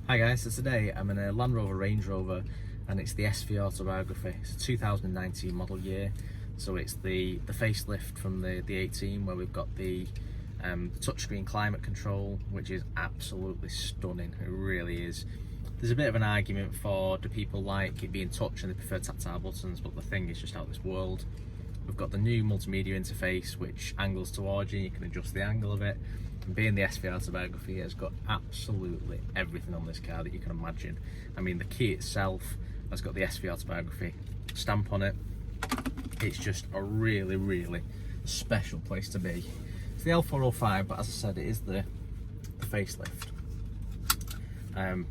Hi guys, so today I'm in a Land Rover Range Rover and it's the SV Autobiography. It's a 2019 model year, so it's the facelift from the 18 where we've got the touchscreen climate control, which is absolutely stunning. It really is. There's a bit of an argument for, do people like it being touch and they prefer tactile buttons, but the thing is just out of this world. We've got the new multimedia interface which angles towards you, you can adjust the angle of it. And being the SV Autobiography, it's got absolutely everything on this car that you can imagine. I mean, the key itself has got the SV Autobiography stamp on it. It's just a really, really special place to be. It's the L405, but as I said, it is the facelift.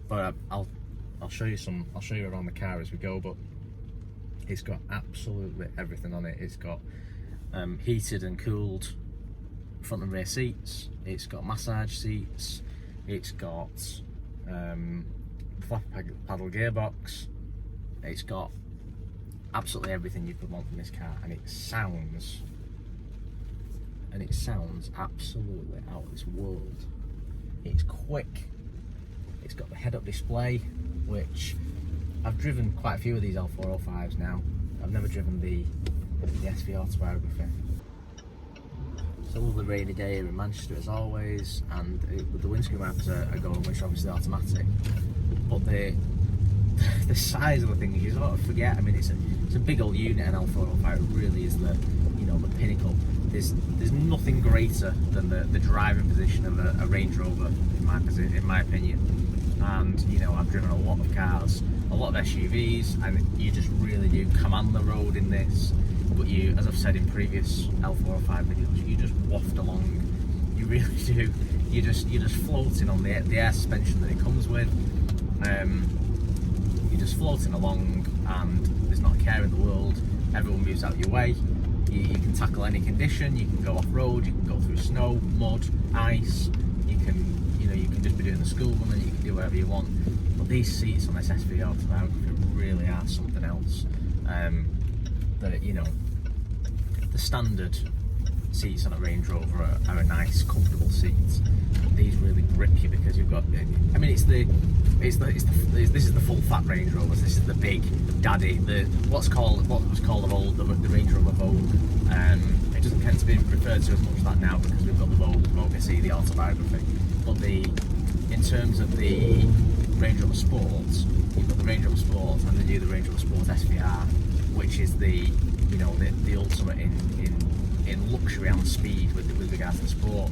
But I'll show you around the car as we go. But it's got absolutely everything on it. It's got heated and cooled front and rear seats. It's got massage seats. It's got flat paddle gearbox. It's got absolutely everything you could want from this car, and it sounds absolutely out of this world. It's quick. It's got the head-up display, which I've driven quite a few of these L405s now. I've never driven the SV Autobiography. It's a lovely rainy day here in Manchester as always, and with the windscreen wipers are going, which are obviously automatic. But the size of the thing, you sort of forget. I mean, it's a big old unit, an L405. It really is the pinnacle. There's nothing greater than the driving position of a Range Rover in my opinion. And I've driven a lot of cars, a lot of SUVs, and you just really do command the road in this. But you, as I've said in previous L405 videos, you just waft along. You really do. You're just floating on the air suspension that it comes with. You're just floating along, and there's not a care in the world. Everyone moves out your way. You can tackle any condition. You can go off road. You can go through snow, mud, ice. You can just be doing the school run, and you can do whatever you want. But these seats on this SV Autobiography really are something else. The standard seats on a Range Rover are a nice, comfortable seat. But these really grip you because you've got. I mean, this is the full fat Range Rovers. This is the big daddy. What was called of old the Range Rover Vogue. It doesn't tend to be referred to as much as that now because we've got the Vogue SE, the Autobiography. But in terms of the Range Rover Sport, you've got the Range Rover Sport and they do the Range Rover Sport SVR, which is the ultimate in luxury and speed with regards to sport.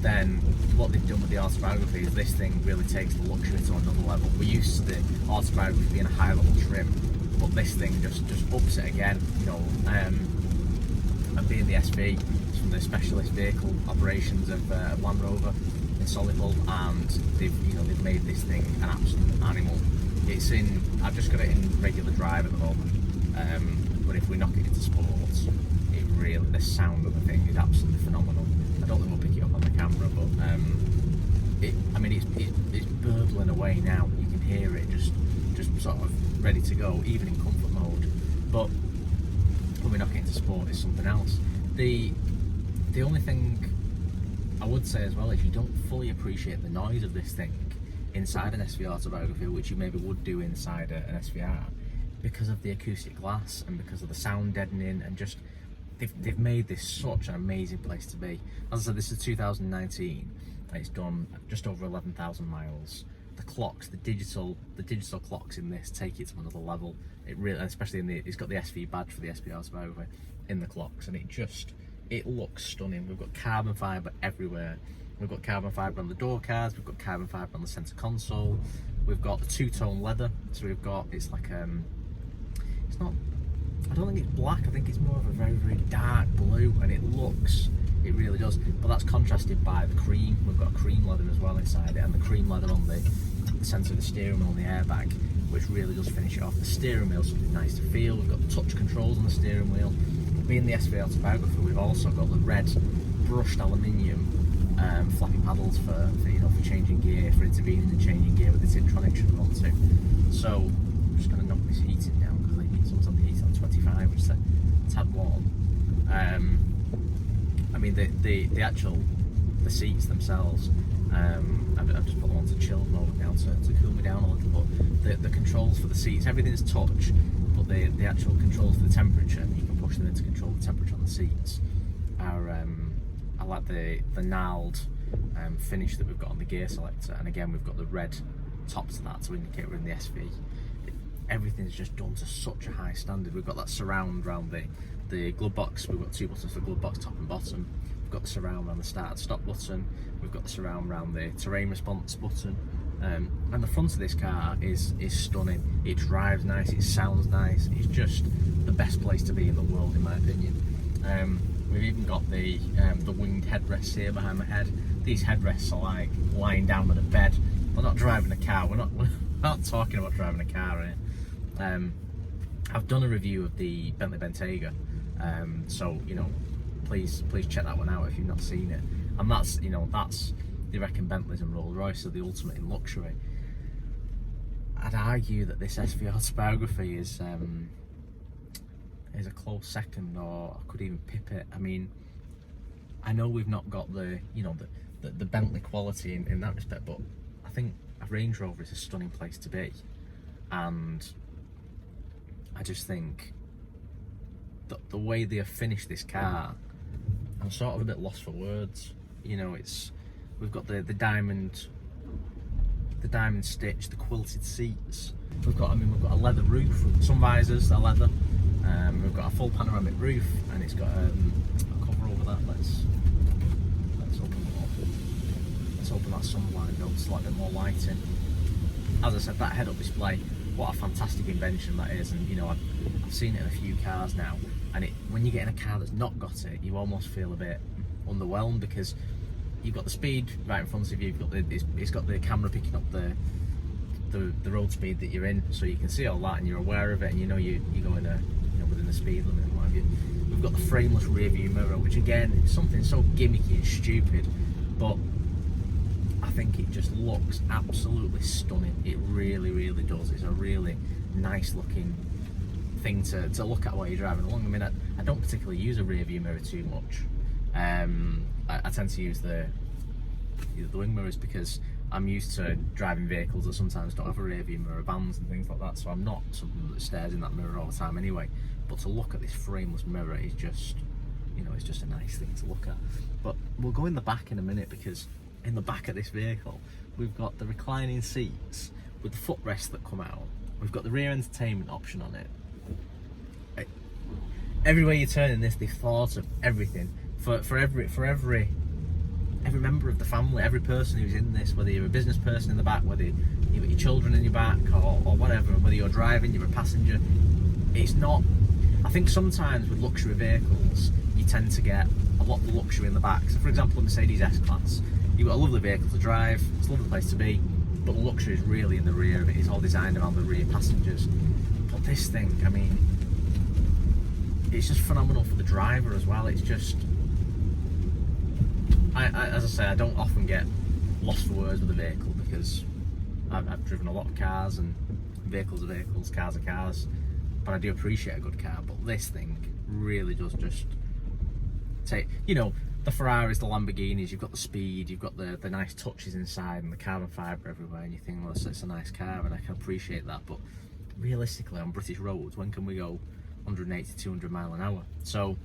Then what they've done with the Autobiography is this thing really takes the luxury to another level. We're used to the Autobiography being a high level trim, but this thing just ups it again. And being the SV, it's from the specialist vehicle operations of Land Rover in Solihull, and they've made this thing an absolute animal. I've just got it in regular drive at the moment, but if we knock it into sports, the sound of the thing is absolutely phenomenal. I don't think we'll pick it up on the camera, but it's burbling away now. You can hear it just sort of ready to go, even in comfort mode. But when we knock it into sport, it's something else. The only thing I would say as well is you don't fully appreciate the noise of this thing inside an SV Autobiography, which you maybe would do inside an SVR, because of the acoustic glass and because of the sound deadening, and just they've made this such an amazing place to be. As I said, this is 2019 and it's done just over 11,000 miles. The clocks, the digital clocks in this take it to another level. It really, especially it's got the SV badge for the SV Autobiography in the clocks, and it looks stunning. We've got carbon fibre everywhere. We've got carbon fibre on the door cards. We've got carbon fibre on the centre console. We've got the two-tone leather. So it's like it's not. I don't think it's black. I think it's more of a very, very dark blue, and it really does. But that's contrasted by the cream. We've got a cream leather as well inside it, and the cream leather on the centre of the steering wheel and the airbag, which really does finish it off. The steering wheel's something nice to feel. We've got touch controls on the steering wheel. Being the SV Autobiography, we've also got the red brushed aluminium flappy paddles for changing gear, for intervening and changing gear with the Tiptronic should want to. So I'm just going to knock this heating down because I think someone's on the heat on 25, which is a tad warm. I mean the seats themselves I've just put them onto chill mode now to cool me down a little. But the controls for the seats, everything's touch, but the actual controls for the temperature, you can push them in to control the temperature on the seats, are I like the gnarled finish that we've got on the gear selector, and again we've got the red top to that to indicate we're in the SV. Everything's just done to such a high standard. We've got that surround around the glove box. We've got 2 buttons for glove box, top and bottom. We've got the surround around the start and stop button. We've got the surround around the terrain response button. And the front of this car is stunning. It drives nice, it sounds nice. It's just the best place to be in the world, in my opinion. We've even got the winged headrests here behind my head. These headrests are like lying down on a bed. We're not driving a car. We're not talking about driving a car here. I've done a review of the Bentley Bentayga, so please check that one out if you've not seen it. And that's they reckon Bentleys and Rolls Royce are the ultimate in luxury. I'd argue that this SV Autobiography is a close second, or I could even pip it. I mean, I know we've not got the Bentley quality in that respect, but I think a Range Rover is a stunning place to be, and I just think that the way they have finished this car, I'm sort of a bit lost for words. We've got the diamond stitch, the quilted seats. We've got a leather roof with sun visors, are leather. We've got a full panoramic roof, and it's got a cover over that. Let's open it up. Let's open that sun blind up, so like a bit more lighting. As I said, that head-up display, what a fantastic invention that is. And I've seen it in a few cars now, and when you get in a car that's not got it, you almost feel a bit underwhelmed, because you've got the speed right in front of you. It's got the camera picking up the road speed that you're in, so you can see all that and you're aware of it, and you're going within the speed limit and what have you. We've got the frameless rear view mirror, which again is something so gimmicky and stupid, but I think it just looks absolutely stunning. It really, really does. It's a really nice looking thing to look at while you're driving along. I mean, I don't particularly use a rear view mirror too much. I tend to use the wing mirrors because I'm used to driving vehicles that sometimes don't have a rear view mirror, vans and things like that, so I'm not someone that stares in that mirror all the time anyway. But to look at this frameless mirror is just, it's just a nice thing to look at. But we'll go in the back in a minute, because in the back of this vehicle we've got the reclining seats with the footrests that come out. We've got the rear entertainment option on it. Everywhere you turn in this, they've thought of everything for every member of the family, every person who's in this, whether you're a business person in the back, whether you've got your children in your back, or whatever, whether you're driving, you're a passenger. It's not, I think sometimes with luxury vehicles you tend to get a lot of luxury in the back. So for example, a Mercedes S-Class, you've got a lovely vehicle to drive, it's a lovely place to be, but the luxury is really in the rear of it. It's all designed around the rear passengers. But this thing, I mean, it's just phenomenal for the driver as well. It's just, as I say, I don't often get lost for words with a vehicle, because I've driven a lot of cars, and vehicles are vehicles, cars are cars, but I do appreciate a good car. But this thing really does just take, the Ferraris, the Lamborghinis, you've got the speed, you've got the nice touches inside and the carbon fibre everywhere, and you think, well, it's a nice car, and I can appreciate that. But realistically, on British roads, when can we go 180, 200 mile an hour? So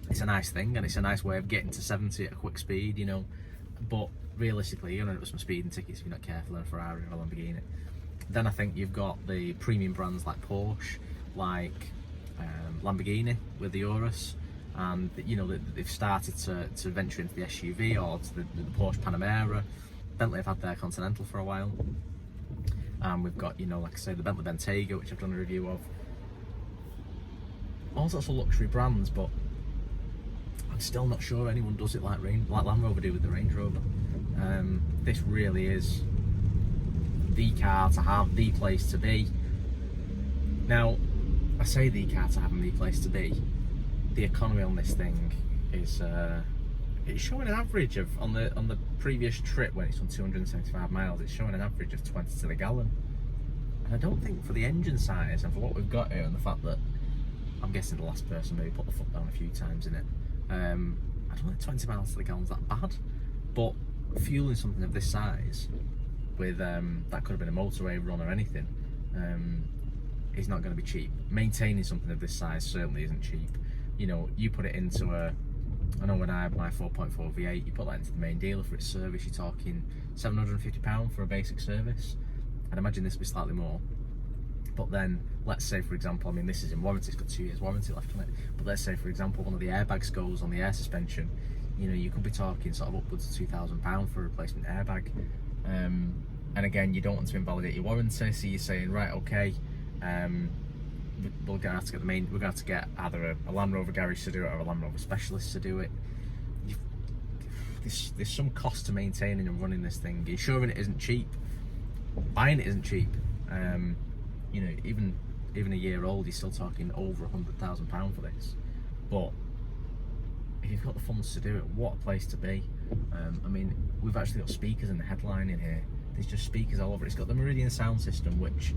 it's a nice thing, and it's a nice way of getting to 70 at a quick speed, but realistically you're going to end up with some speeding tickets if you're not careful in a Ferrari or a Lamborghini. Then I think you've got the premium brands like Porsche, like Lamborghini with the Urus, and they've started to venture into the SUV, or to the Porsche Panamera. Bentley have had their Continental for a while, and we've got, like I say, the Bentley Bentayga, which I've done a review of. All sorts of luxury brands, but I'm still not sure anyone does it like Land Rover do with the Range Rover. This really is the car to have, the place to be. Now, I say the car to have and the place to be. The economy on this thing is it's showing an average of, on the previous trip when it's done 275 miles, it's showing an average of 20 to the gallon. And I don't think, for the engine size and for what we've got here, and the fact that I'm guessing the last person maybe put the foot down a few times in it, I don't think 20 miles to the gallon's that bad. But fueling something of this size with that could have been a motorway run or anything, is not going to be cheap. Maintaining something of this size certainly isn't cheap. You know, you put it into I know when I had my 4.4 V8, you put that into the main dealer for its service, you're talking £750 for a basic service. I'd imagine this will be slightly more. But then, let's say for example, I mean this is in warranty, it's got 2 years warranty left on it, but let's say for example one of the airbags goes on the air suspension, you know, you could be talking sort of upwards of £2,000 for a replacement airbag. And again, you don't want to invalidate your warranty, so you're saying, right, okay, we're going to have to get we're going to have to get either a Land Rover garage to do it or a Land Rover specialist to do it. There's some cost to maintaining and running this thing. Insuring it isn't cheap. Buying it isn't cheap. You know, even a year old, you're still talking over £100,000 for this. But if you've got the funds to do it, what a place to be. I mean, we've actually got speakers in the headline in here. There's just speakers all over. It's got the Meridian sound system, which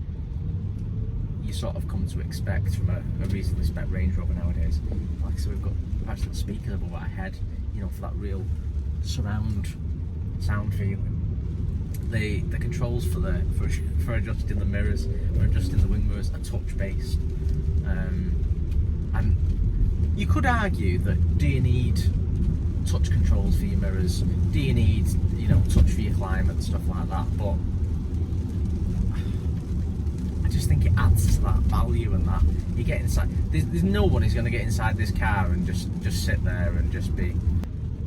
you sort of come to expect from a reasonably spec Range Rover nowadays. Like I said, we've actually got speakers above our head, you know, for that real surround sound feeling. The controls for adjusting the mirrors or adjusting the wing mirrors are touch based, and you could argue that, do you need touch controls for your mirrors? Do you need, you know, touch for your climate and stuff like that? But I just think it adds to that value, and that you get inside. There's no one who's going to get inside this car and just sit there and just be,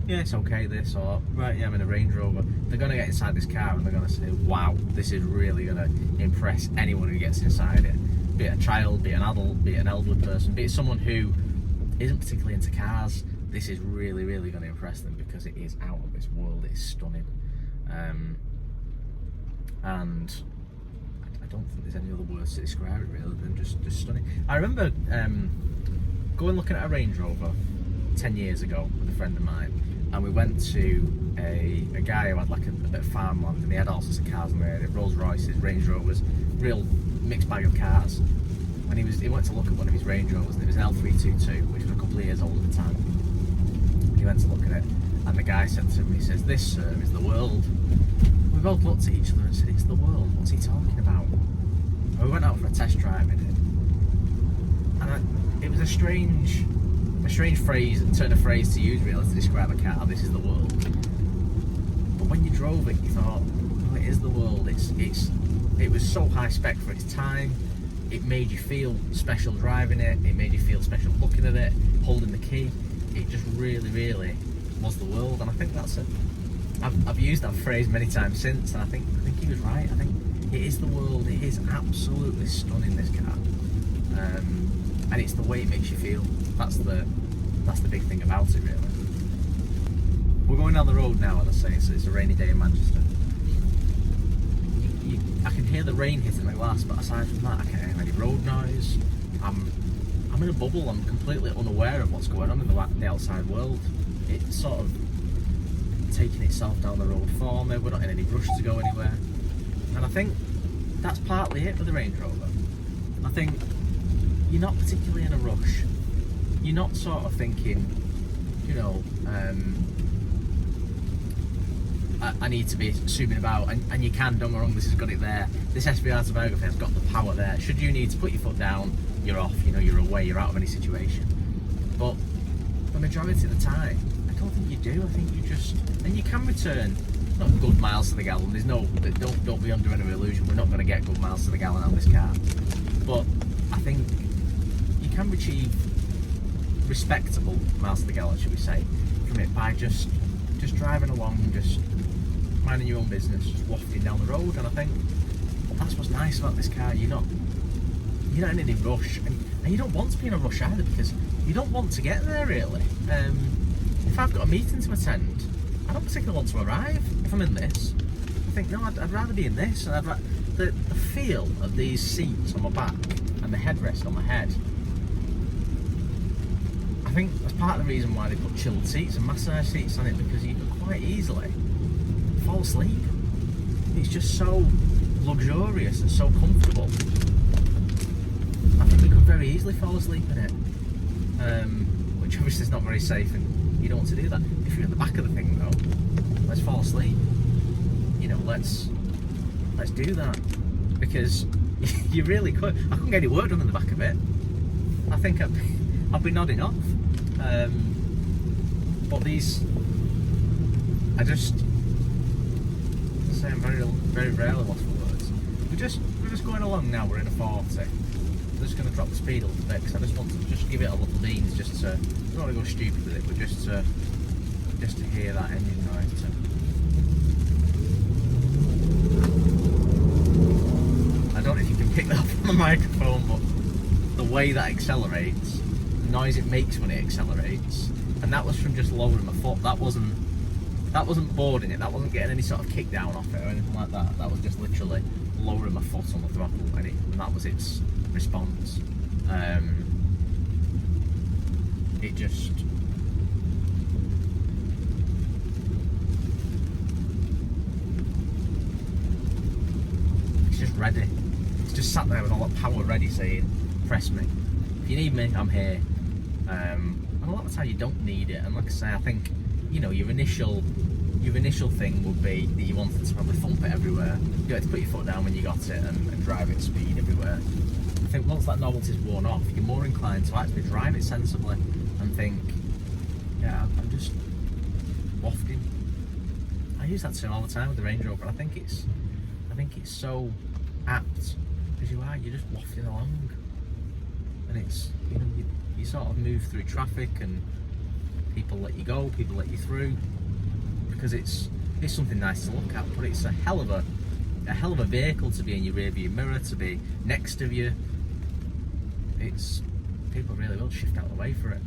yeah, it's okay this, or right, yeah, I'm in a Range Rover. They're going to get inside this car and they're going to say, wow, this is really going to impress anyone who gets inside it. Be it a child, be it an adult, be it an elderly person, be it someone who isn't particularly into cars. This is really, really going to impress them because it is out of this world. It is stunning, and I don't think there's any other words to describe it really than just stunning. I remember going looking at a Range Rover 10 years ago with a friend of mine, and we went to a guy who had like a bit of farmland, and he had all sorts of cars in there, Rolls Royces, Range Rovers, real mixed bag of cars. And he went to look at one of his Range Rovers, and it was an L322, which was a couple of years old at the time. And he went to look at it, and the guy said to him, he says, "This, sir, is the world." We both looked at each other and said, "It's the world, what's he talking about?" And we went out for a test drive in it, and it was a strange phrase, turn of phrase to use really to describe a car. This is the world. But when you drove it, you thought, oh, it is the world. It was so high spec for its time. It made you feel special driving it. It made you feel special looking at it, holding the key. It just really, really was the world. And I think that's it. I've used that phrase many times since, and I think he was right. I think it is the world. It is absolutely stunning, this car, and it's the way it makes you feel. That's the big thing about it, really. We're going down the road now, as I say, so it's a rainy day in Manchester. I can hear the rain hitting the glass, but aside from that, I can't hear any road noise. I'm in a bubble. I'm completely unaware of what's going on in the outside world. It's sort of taking itself down the road for me. We're not in any rush to go anywhere, and I think that's partly it with the Range Rover. I think you're not particularly in a rush. You're not sort of thinking, you know, I need to be zooming about, and you can, don't get me wrong, this has got it there. This SV Autobiography has got the power there. Should you need to put your foot down, you're off, you know, you're away, you're out of any situation. But the majority of the time, I don't think you do. I think you just, and you can return, not good miles to the gallon. There's no, don't be under any illusion, we're not going to get good miles to the gallon out of this car. But I think you can achieve respectable miles to the gallon, should we say, from it by just driving along, just minding your own business, just wafting down the road. And I think that's what's nice about this car. You're not in any rush, and you don't want to be in a rush either, because you don't want to get there really. If I've got a meeting to attend, I don't particularly want to arrive. If I'm in this, I think no, I'd rather be in this, and the feel of these seats on my back and the headrest on my head. I think that's part of the reason why they put chilled seats and massage seats on it, because you can quite easily fall asleep. It's just so luxurious and so comfortable. I think you could very easily fall asleep in it, which obviously is not very safe, and you don't want to do that. If you're at the back of the thing though, let's fall asleep. You know, let's do that, because you really could. I couldn't get any work done in the back of it. I think I'd be nodding off. But these, I'm very rarely lost for words. We're just going along now. We're in a 40. I'm just going to drop the speed a little bit because I just want to just give it a little beans, just to, I don't want to go stupid with it, but just to hear that engine noise. I don't know if you can pick that up on the microphone, but the way that accelerates, the noise it makes when it accelerates, and that was from just lowering my foot. That wasn't boarding it. That wasn't getting any sort of kick down off it or anything like that. That was just literally lowering my foot on the throttle, and that was its response. It's just ready. It's just sat there with all that power ready, saying, "Press me. If you need me, I'm here." And a lot of the time you don't need it. And like I say, I think, you know, your initial thing would be that you wanted to probably thump it everywhere. You had to put your foot down when you got it and drive it at speed everywhere. I think once that novelty's worn off, you're more inclined to actually drive it sensibly and think, yeah, I'm just wafting. I use that term all the time with the Range Rover. I think it's so apt, because you're just wafting along, and it's, you know, you sort of move through traffic and people let you go, people let you through, because it's something nice to look at, but it's a hell of a vehicle to be in your rear view mirror, to be next to you. People really will shift out of the way for it.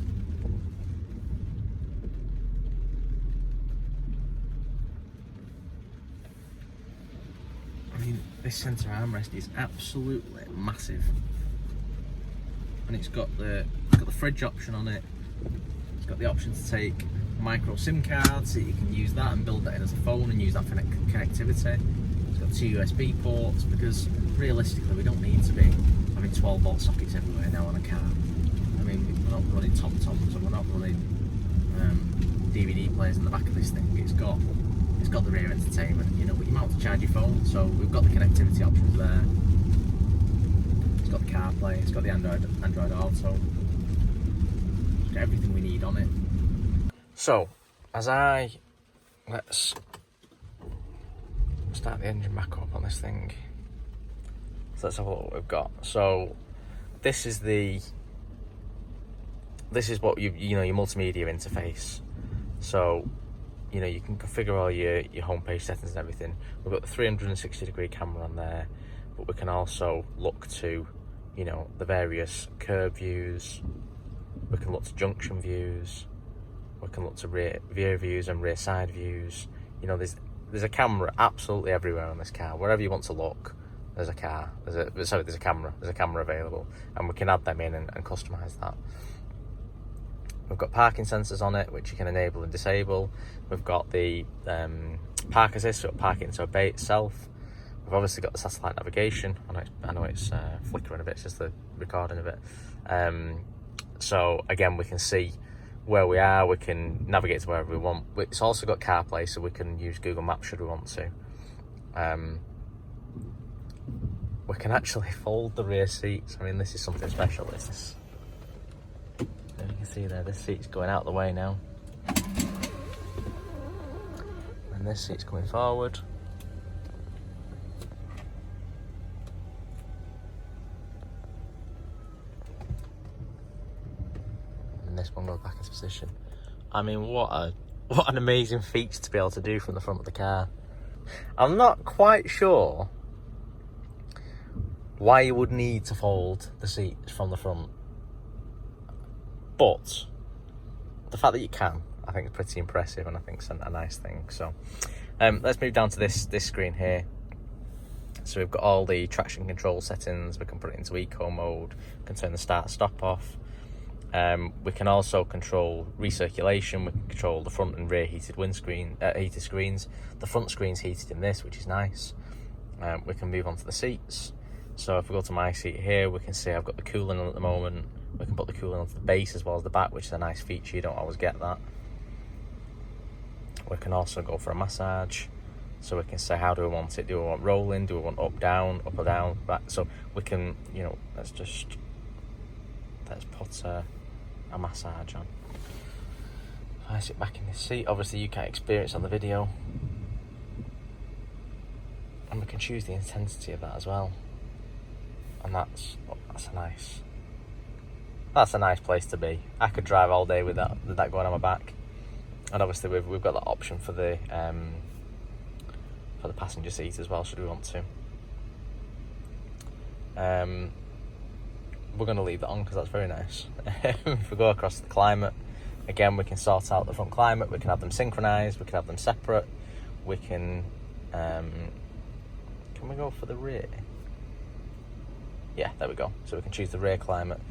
I mean, this centre armrest is absolutely massive, and it's got the fridge option on it. It's got the option to take micro SIM cards, so you can use that and build that in as a phone and use that for connectivity. It's got 2 USB ports, because realistically we don't need to be having 12-volt sockets everywhere now on a car. I mean, we're not running TomToms, and we're not running DVD players in the back of this thing. It's got the rear entertainment, you know, but you might want to charge your phone, so we've got the connectivity options there. It's got the CarPlay, it's got the Android Auto. It's got everything we need on it. So, let's start the engine back up on this thing. So let's have a look what we've got. So this is what you know, your multimedia interface. So, you know, you can configure all your homepage settings and everything. We've got the 360-degree camera on there, but we can also look to, you know, the various curve views. We can look to junction views. We can look to rear views and rear side views. You know, there's a camera absolutely everywhere on this car. Wherever you want to look, there's a camera. There's a camera available, and we can add them in and customize that. We've got parking sensors on it, which you can enable and disable. We've got the park assist, so park it into obey itself. We've obviously got the satellite navigation. I know it's flickering a bit, it's just the recording of it. So again, we can see where we are, we can navigate to wherever we want. It's also got CarPlay, so we can use Google Maps should we want to. We can actually fold the rear seats. I mean, this is something special. As you can see there, this seat's going out the way now, and this seat's coming forward. This one goes back into position. I mean, what an amazing feature to be able to do from the front of the car. I'm not quite sure why you would need to fold the seats from the front, but the fact that you can, I think, is pretty impressive, and I think it's a nice thing. So let's move down to this screen here. So we've got all the traction control settings. We can put it into eco mode. We can turn the start stop off. We can also control recirculation. We can control the front and rear heated heated screens. The front screen's heated in this, which is nice. We can move on to the seats. So if we go to my seat here, we can see I've got the cooling on at the moment. We can put the cooling onto the base as well as the back, which is a nice feature. You don't always get that. we can also go for a massage. So we can say, how do we want it? Do we want rolling? Do we want up, down, up or down? Right. So we can, you know, let's put a massage on. If I sit back in this seat, obviously you can't experience on the video. And we can choose the intensity of that as well. And that's a nice place to be. I could drive all day with that going on my back. And obviously we've got that option for the passenger seat as well, should we want to. We're going to leave that on because that's very nice. If we go across the climate, again, we can sort out the front climate. We can have them synchronized, we can have them separate. We can we go for the rear? Yeah, there we go. So we can choose the rear climate.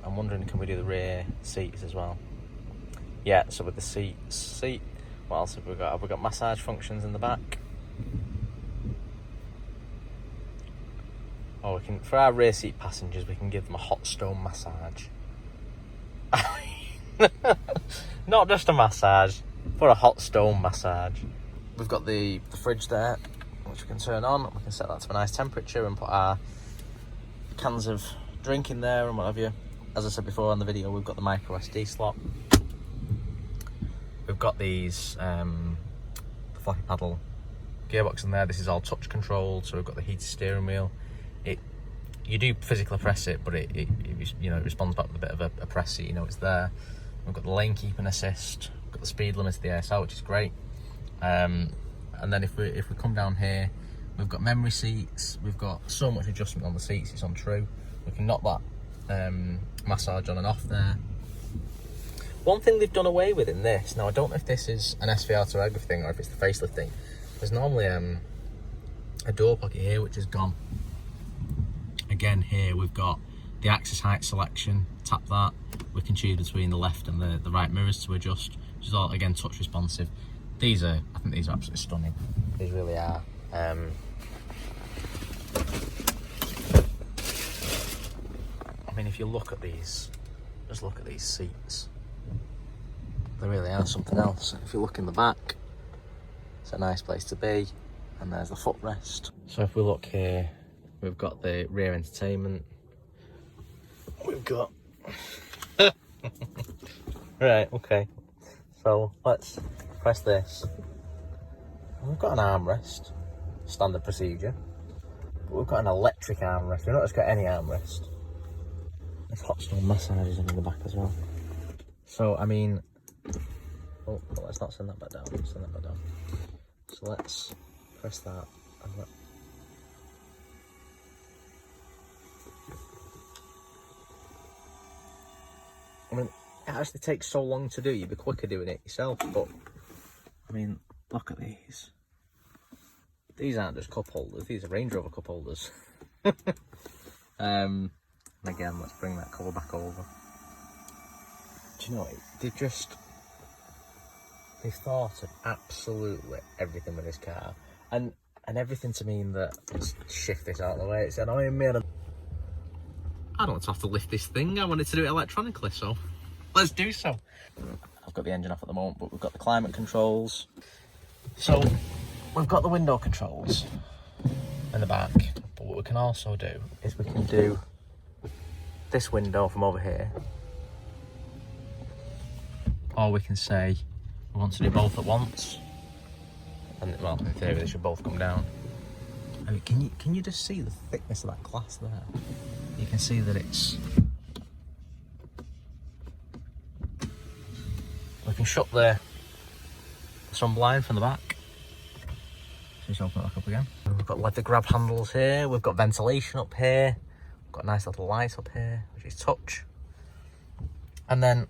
I'm wondering, can we do the rear seats as well? Yeah, so with the seat, what else have we got? Have we got massage functions in the back? Oh, we can, for our rear seat passengers, we can give them a hot stone massage. Not just a massage, but a hot stone massage. We've got the fridge there, which we can turn on. We can set that to a nice temperature and put our cans of drink in there and what have you. As I said before on the video, we've got the micro SD slot. We've got these the floppy paddle gearbox in there. This is all touch controlled, so we've got the heated steering wheel. You do physically press it, but it you know, it responds back with a bit of a press, so you know it's there. We've got the lane keeping assist. We've got the speed limit to the ASL, which is great. And then if we come down here, we've got memory seats. We've got so much adjustment on the seats, it's untrue. We can knock that massage on and off there. One thing they've done away with in this, now I don't know if this is an SV Autobiography thing or if it's the facelift thing. There's normally a door pocket here which is gone. Again, here we've got the axis height selection. Tap that, we can choose between the left and the right mirrors to adjust, which is all again touch responsive. I think these are absolutely stunning. These really are. I mean, if you look at these, just look at these seats. They really are something else. If you look in the back, it's a nice place to be. And there's the footrest. So if we look here, we've got the rear entertainment. We've got... Right, okay. So let's press this. We've got an armrest, standard procedure. But we've got an electric armrest. We've not just got any armrest. There's hot stone massages in the back as well. So, I mean... Oh, let's not send that back down. Let's send that back down. So let's press that and let... I mean, it actually takes so long to do. You'd be quicker doing it yourself, but I mean, look at these. These aren't just cup holders, these are Range Rover cup holders. Again, let's bring that cover back over. Do you know what? They've thought of absolutely everything with this car. And everything to mean that, let's shift this out of the way, it's annoying me. I don't want to have to lift this thing, I wanted to do it electronically, so let's do so. I've got the engine off at the moment, but we've got the climate controls. So we've got the window controls in the back, but what we can also do is we can do this window from over here, or we can say we want to do both at once, and well, in theory they should both come down. I mean, can you just see the thickness of that glass there? You can see that it's... We can shut the sun blind from the back. Just open it back up again. We've got leather grab handles here. We've got ventilation up here. We've got a nice little light up here, which is touch. And then,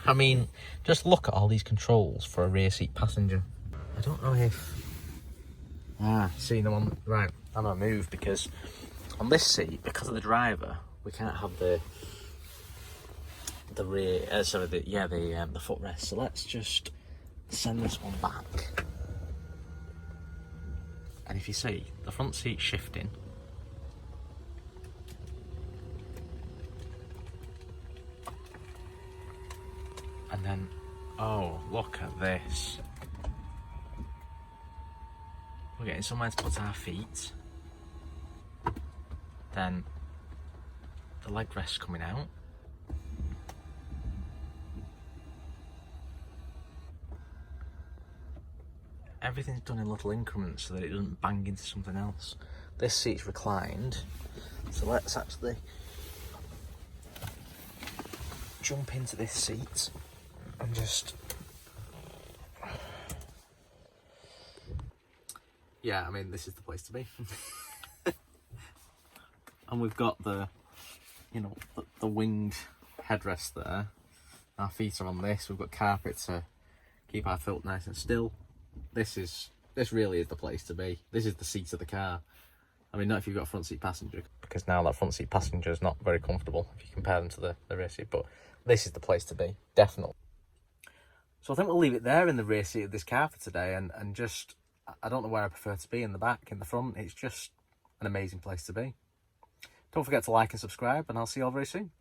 I mean, just look at all these controls for a rear seat passenger. I don't know if... seeing them on... Right, I'm gonna move because on this seat, because of the driver, we can't have the rear... the footrest. So let's just send this one back. And if you see, the front seat's shifting. And then, oh, look at this. we're getting somewhere to put our feet. Then the leg rest coming out. Everything's done in little increments so that it doesn't bang into something else. This seat's reclined, so let's actually jump into this seat and just... Yeah, I mean, this is the place to be. And we've got the, you know, the winged headrest there. Our feet are on this. We've got carpet to keep our foot nice and still. This really is the place to be. This is the seat of the car. I mean, not if you've got a front seat passenger, because now that front seat passenger is not very comfortable if you compare them to the rear seat, but this is the place to be, definitely. So I think we'll leave it there in the rear seat of this car for today, and just, I don't know where I prefer to be, in the back, in the front. It's just an amazing place to be. Don't forget to like and subscribe, and I'll see you all very soon.